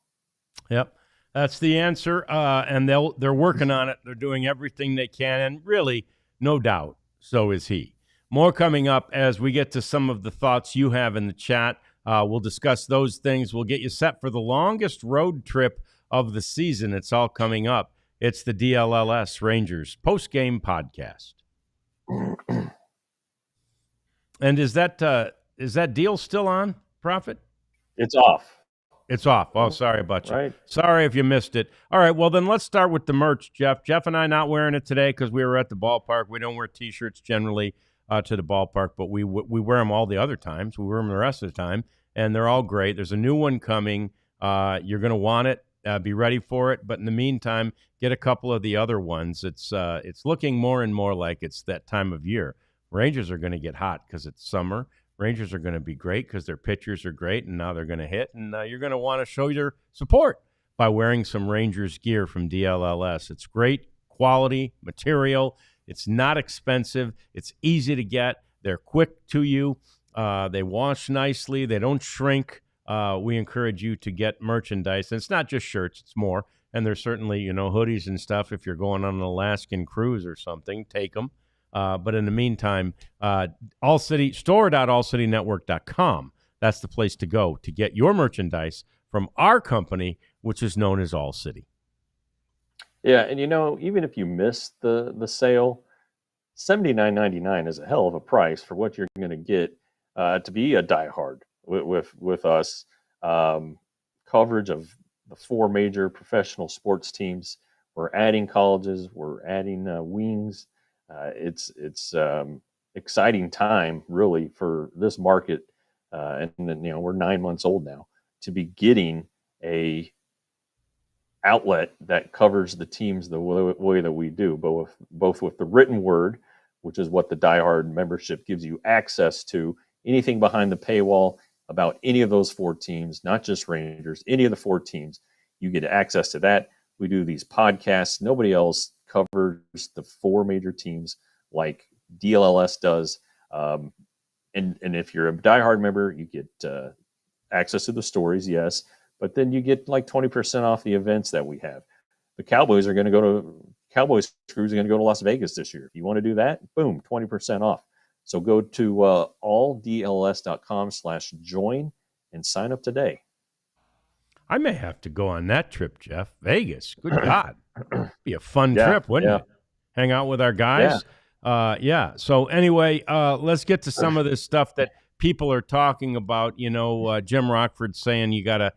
Yep. That's the answer, and they're working on it. They're doing everything they can, and really, no doubt, so is he. More coming up as we get to some of the thoughts you have in the chat. We'll discuss those things. We'll get you set for the longest road trip of the season. It's all coming up. It's the DLLS Rangers Postgame Podcast. And is that deal still on, Prophet? It's off. It's off. Oh, sorry about you. Right. Sorry if you missed it. All right, well, then let's start with the merch, Jeff. Jeff and I not wearing it today because we were at the ballpark. We don't wear T-shirts generally to the ballpark, but we wear them all the other times. We wear them the rest of the time, and they're all great. There's a new one coming. You're going to want it. Be ready for it. But in the meantime, get a couple of the other ones. It's looking more and more like it's that time of year. Rangers are going to get hot because it's summer. Rangers are going to be great because their pitchers are great, and now they're going to hit. And you're going to want to show your support by wearing some Rangers gear from DLLS. It's great quality material. It's not expensive. It's easy to get. They're quick to you. They wash nicely. They don't shrink. We encourage you to get merchandise. And it's not just shirts. It's more. And there's certainly, hoodies and stuff. If you're going on an Alaskan cruise or something, take them. But in the meantime, store.allcitynetwork.com. That's the place to go to get your merchandise from our company, which is known as All City. Yeah, and even if you miss the sale, $79.99 is a hell of a price for what you're going to get to be a diehard with us. Coverage of the 4 major professional sports teams. We're adding colleges. We're adding wings. It's exciting time really for this market, and then we're 9 months old now to be getting a outlet that covers the teams the way that we do, both with the written word, which is what the diehard membership gives you access to, anything behind the paywall about any of those 4 teams, not just Rangers, any of the 4 teams, you get access to that. We do these podcasts. Nobody else covers the 4 major teams like DLLS does. And if you're a diehard member, you get access to the stories, yes, but then you get like 20% off the events that we have. The Cowboys Cruise are going to go to Las Vegas this year. If you want to do that, boom, 20% off. So go to alldlls.com/join and sign up today. I may have to go on that trip, Jeff. Vegas. Good God. Be a fun trip, wouldn't it? Hang out with our guys. So anyway, let's get to some of this stuff that people are talking about. Jim Rockford saying you gotta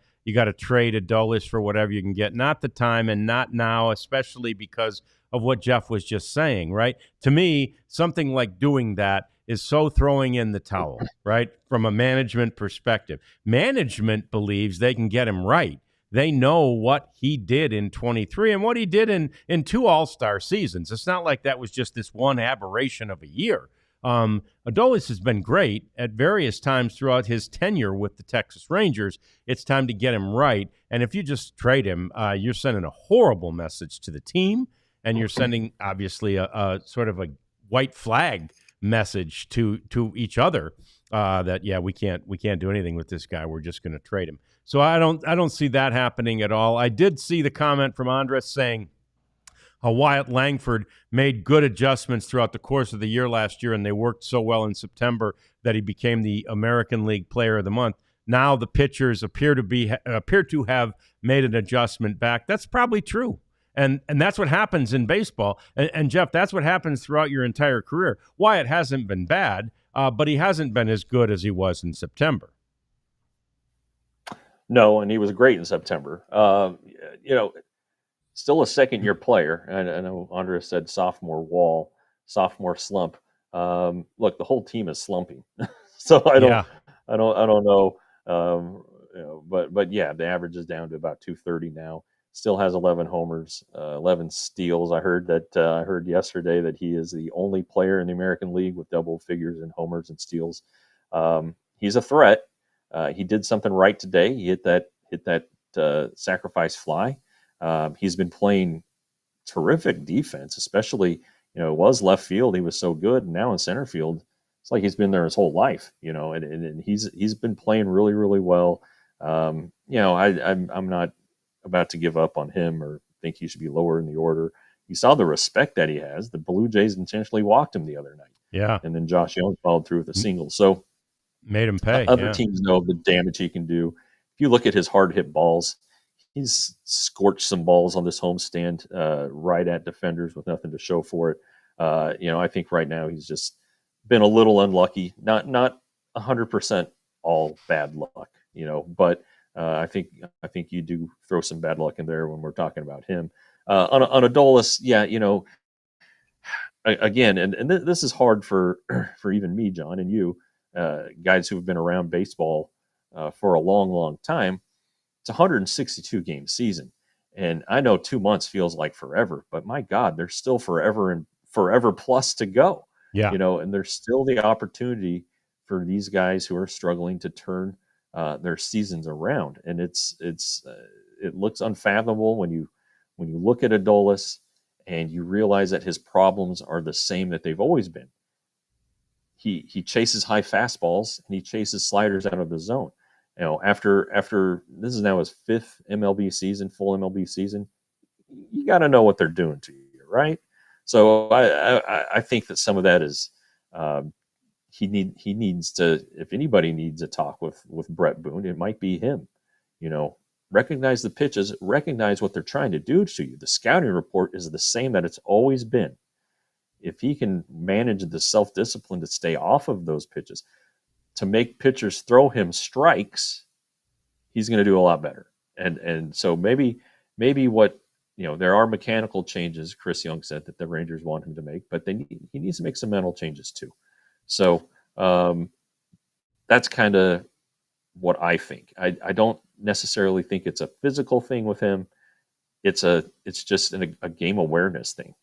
trade Adolis for whatever you can get. Not the time and not now, especially because of what Jeff was just saying, right? To me, something like doing that is so throwing in the towel, right? From a management perspective. Management believes they can get him right. They know what he did in 23 and what he did in 2 All-Star seasons. It's not like that was just this one aberration of a year. Adolis has been great at various times throughout his tenure with the Texas Rangers. It's time to get him right. And if you just trade him, you're sending a horrible message to the team, and you're sending, obviously, a sort of a white flag message to each other that we can't do anything with this guy. We're just going to trade him. So I don't see that happening at all. I did see the comment from Andres saying, Wyatt Langford made good adjustments throughout the course of the year last year, and they worked so well in September that he became the American League Player of the Month. Now the pitchers appear to have made an adjustment back. That's probably true. And that's what happens in baseball. And Jeff, that's what happens throughout your entire career. Wyatt hasn't been bad, but he hasn't been as good as he was in September. No, and he was great in September. Still a second-year player. I know Andres said sophomore slump. Look, the whole team is slumping, so I don't know. But yeah, the average is down to about 230 now. Still has 11 homers, 11 steals. I heard yesterday that he is the only player in the American League with double figures in homers and steals. He's a threat. He did something right today. He hit that sacrifice fly. He's been playing terrific defense, especially, it was left field. He was so good. And now in center field, it's like he's been there his whole life, and he's been playing really, really well. I'm not about to give up on him or think he should be lower in the order. You saw the respect that he has. The Blue Jays intentionally walked him the other night. Yeah. And then Josh Young followed through with a single. So made him pay. Other teams know the damage he can do. If you look at his hard hit balls, he's scorched some balls on this homestand right at defenders with nothing to show for it. I think right now he's just been a little unlucky. Not 100% all bad luck, but I think you do throw some bad luck in there when we're talking about him. On Adolis, yeah, again, and this is hard for even me, John, and you, guys who have been around baseball for a long, long time. It's a 162 game season, and I know 2 months feels like forever, but my God, there's still forever plus to go. Yeah, and there's still the opportunity for these guys who are struggling to turn their seasons around, and it looks unfathomable when you look at Adolis and you realize that his problems are the same that they've always been. He chases high fastballs and he chases sliders out of the zone. After this is now his fifth MLB season, full MLB season, you got to know what they're doing to you, right? So I think that some of that is he needs to, if anybody needs a talk with Brett Boone, it might be him. Recognize the pitches, recognize what they're trying to do to you. The scouting report is the same that it's always been. If he can manage the self-discipline to stay off of those pitches, to make pitchers throw him strikes, he's going to do a lot better. And so maybe what, there are mechanical changes, Chris Young said, that the Rangers want him to make, but he needs to make some mental changes too. So that's kind of what I think. I don't necessarily think it's a physical thing with him. It's just a game awareness thing.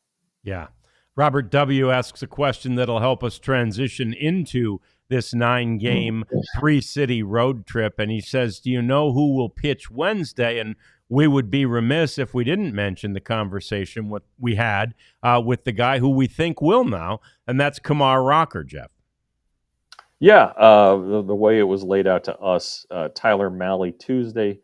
Yeah. Robert W. asks a question that'll help us transition into this 9-game, 3-city road trip. And he says, do you know who will pitch Wednesday? And we would be remiss if we didn't mention the conversation what we had with the guy who we think will now, and that's Kumar Rocker, Jeff. Yeah, the way it was laid out to us, Tyler Mahle Tuesday,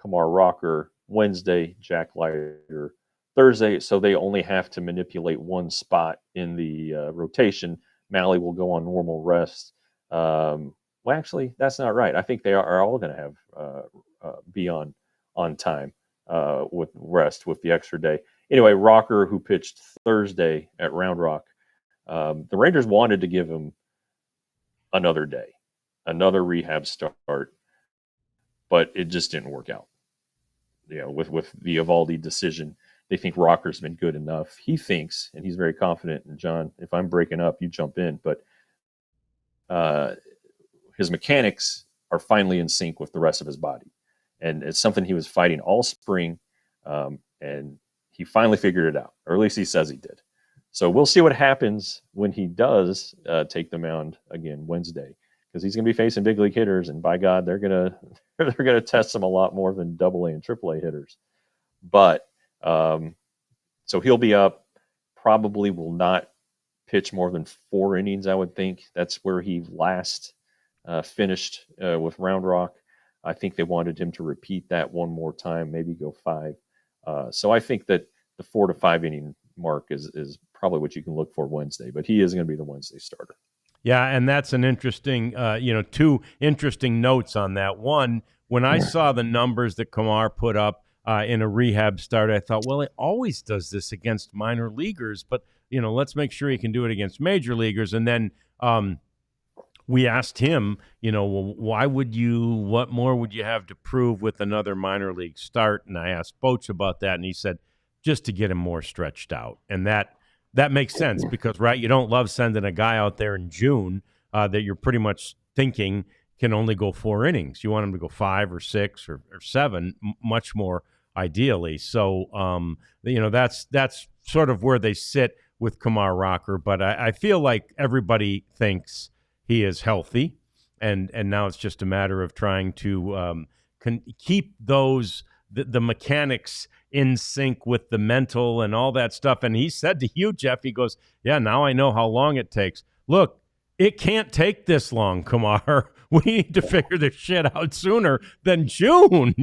Kumar Rocker Wednesday, Jack Leiter Thursday, so they only have to manipulate one spot in the rotation. Mahle will go on normal rest. Well, actually, that's not right. I think they are all going to have be on time with rest with the extra day. Anyway, Rocker, who pitched Thursday at Round Rock, the Rangers wanted to give him another day, another rehab start, but it just didn't work out. With the Eovaldi decision, they think Rocker's been good enough. He thinks, and he's very confident. And John, if I'm breaking up, you jump in. But his mechanics are finally in sync with the rest of his body, and it's something he was fighting all spring, and he finally figured it out, or at least he says he did. So we'll see what happens when he does take the mound again Wednesday, because he's going to be facing big league hitters, and by God, they're gonna test him a lot more than AA and AAA hitters. But so he'll be up. Probably will not pitch more than 4 innings, I would think. That's where he last finished with Round Rock. I think they wanted him to repeat that one more time, maybe go 5. So I think that the 4 to 5 inning mark is probably what you can look for Wednesday. But he is going to be the Wednesday starter. Yeah, and that's an interesting, two interesting notes on that. One, when I saw the numbers that Kamar put up in a rehab start, I thought, well, he always does this against minor leaguers, but let's make sure he can do it against major leaguers. And then we asked him, well, what more would you have to prove with another minor league start? And I asked Boach about that, and he said, just to get him more stretched out. And that makes sense because, right, you don't love sending a guy out there in June that you're pretty much thinking can only go 4 innings. You want him to go 5 or 6 or 7, much more ideally. So, that's sort of where they sit with Kumar Rocker. But I feel like everybody thinks he is healthy, and now it's just a matter of trying to keep the mechanics in sync with the mental and all that stuff. And he said to you, Jeff, he goes, yeah, now I know how long it takes. Look, it can't take this long, Kumar. We need to figure this shit out sooner than June,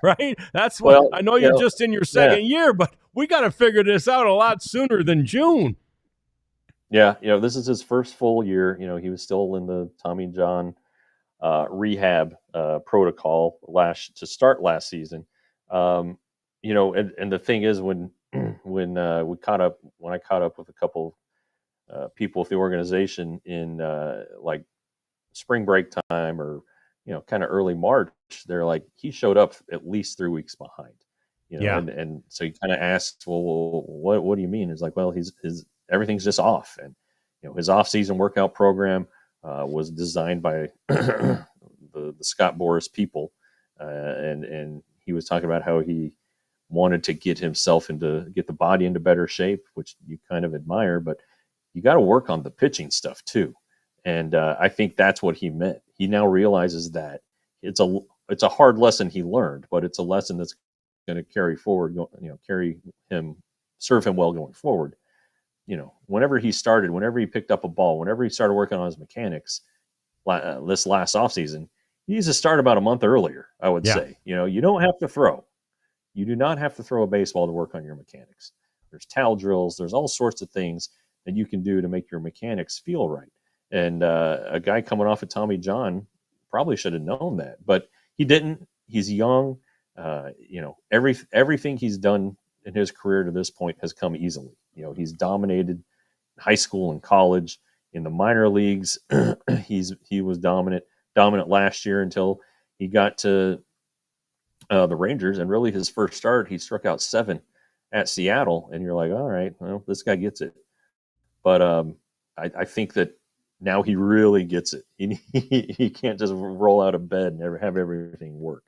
right? That's what I know you're just in your second year, but we got to figure this out a lot sooner than June. Yeah, this is his first full year. He was still in the Tommy John rehab protocol to start last season. And the thing is, when I caught up with a couple people with the organization in like spring break time or kind of early March, they're like, he showed up at least 3 weeks behind. And so he kind of asked, well, what do you mean? It's like, well, his everything's just off, and his off-season workout program was designed by the Scott Boras people, and he was talking about how he wanted to get the body into better shape, which you kind of admire, but you got to work on the pitching stuff too. And I think that's what he meant. He now realizes that it's a hard lesson he learned, but it's a lesson that's going to carry forward, serve him well going forward. Whenever he picked up a ball, whenever he started working on his mechanics this last offseason, he needs to start about a month earlier, I would say. You don't have to throw. You do not have to throw a baseball to work on your mechanics. There's towel drills. There's all sorts of things that you can do to make your mechanics feel right. And a guy coming off of Tommy John probably should have known that, but he didn't. He's young. Everything he's done in his career to this point has come easily. He's dominated high school and college. In the minor leagues, he was dominant last year until he got to the Rangers. And really, his first start, he struck out 7 at Seattle, and you're like, all right, well, this guy gets it. But I think that now he really gets it. He can't just roll out of bed and have everything work.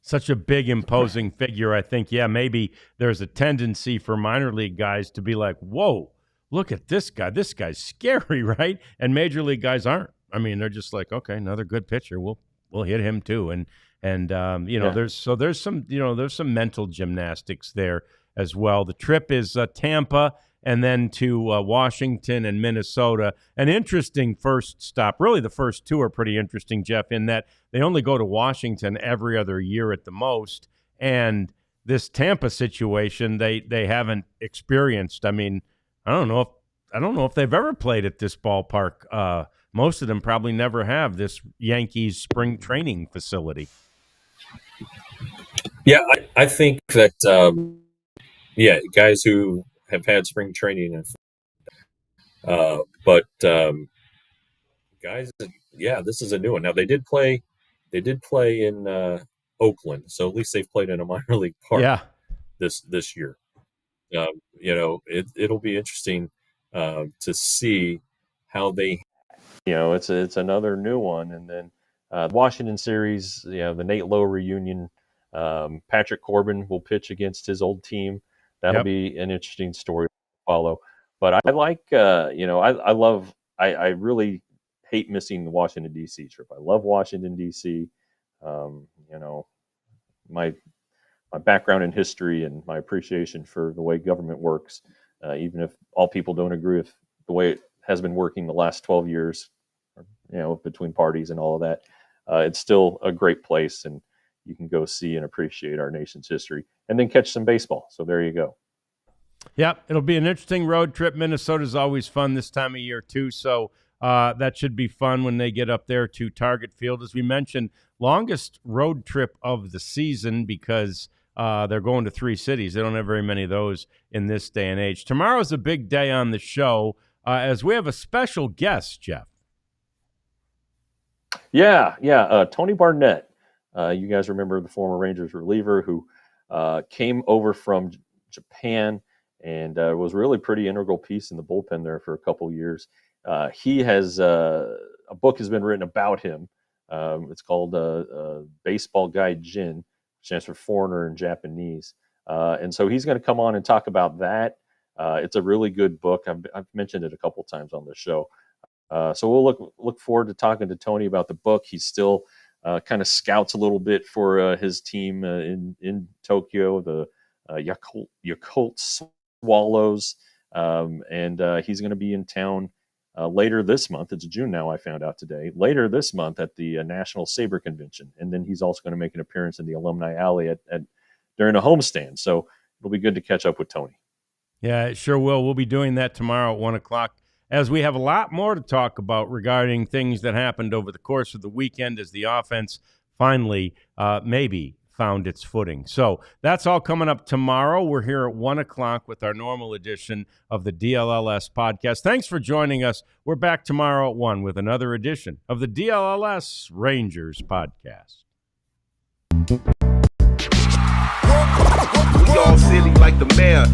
Such a big, imposing figure. I think, maybe there's a tendency for minor league guys to be like, whoa, look at this guy. This guy's scary, right? And major league guys aren't. I mean, they're just like, okay, another good pitcher. We'll hit him too. And there's some mental gymnastics there as well. The trip is Tampa and then to Washington and Minnesota. An interesting first stop. Really, the first 2 are pretty interesting, Jeff, in that they only go to Washington every other year at the most. And this Tampa situation, they haven't experienced. I mean, I don't know if they've ever played at this ballpark. Most of them probably never have, this Yankees spring training facility. Yeah, I think that guys who have had spring training, but guys, this is a new one. Now they did play in Oakland, so at least they've played in a minor league park this year. It'll be interesting to see how they. It's another new one, and then the Washington series. The Nate Lowe reunion. Patrick Corbin will pitch against his old team. That'll be an interesting story to follow. But I like, I really hate missing the Washington, D.C. trip. I love Washington, D.C. My background in history and my appreciation for the way government works, even if all people don't agree with the way it has been working the last 12 years, between parties and all of that, it's still a great place. And you can go see and appreciate our nation's history, and then catch some baseball. So there you go. Yep, it'll be an interesting road trip. Minnesota's always fun this time of year, too, so that should be fun when they get up there to Target Field. As we mentioned, longest road trip of the season because they're going to 3 cities. They don't have very many of those in this day and age. Tomorrow's a big day on the show as we have a special guest, Jeff. Yeah. Tony Barnett. You guys remember the former Rangers reliever who came over from Japan and was really pretty integral piece in the bullpen there for a couple years. He has a book has been written about him. It's called Baseball Guide Jin, which stands for foreigner in Japanese. And so he's going to come on and talk about that. It's a really good book. I've mentioned it a couple times on the show. So we'll look forward to talking to Tony about the book. He's still kind of scouts a little bit for his team in Tokyo, the Yakult Swallows, and he's going to be in town later this month. It's June now, I found out today. Later this month at the National Saber Convention, and then he's also going to make an appearance in the Alumni Alley during a homestand. So it'll be good to catch up with Tony. Yeah, it sure will. We'll be doing that tomorrow at 1 o'clock. As we have a lot more to talk about regarding things that happened over the course of the weekend as the offense finally maybe found its footing. So that's all coming up tomorrow. We're here at 1 o'clock with our normal edition of the DLLS podcast. Thanks for joining us. We're back tomorrow at 1 with another edition of the DLLS Rangers podcast. We all silly like the mayor.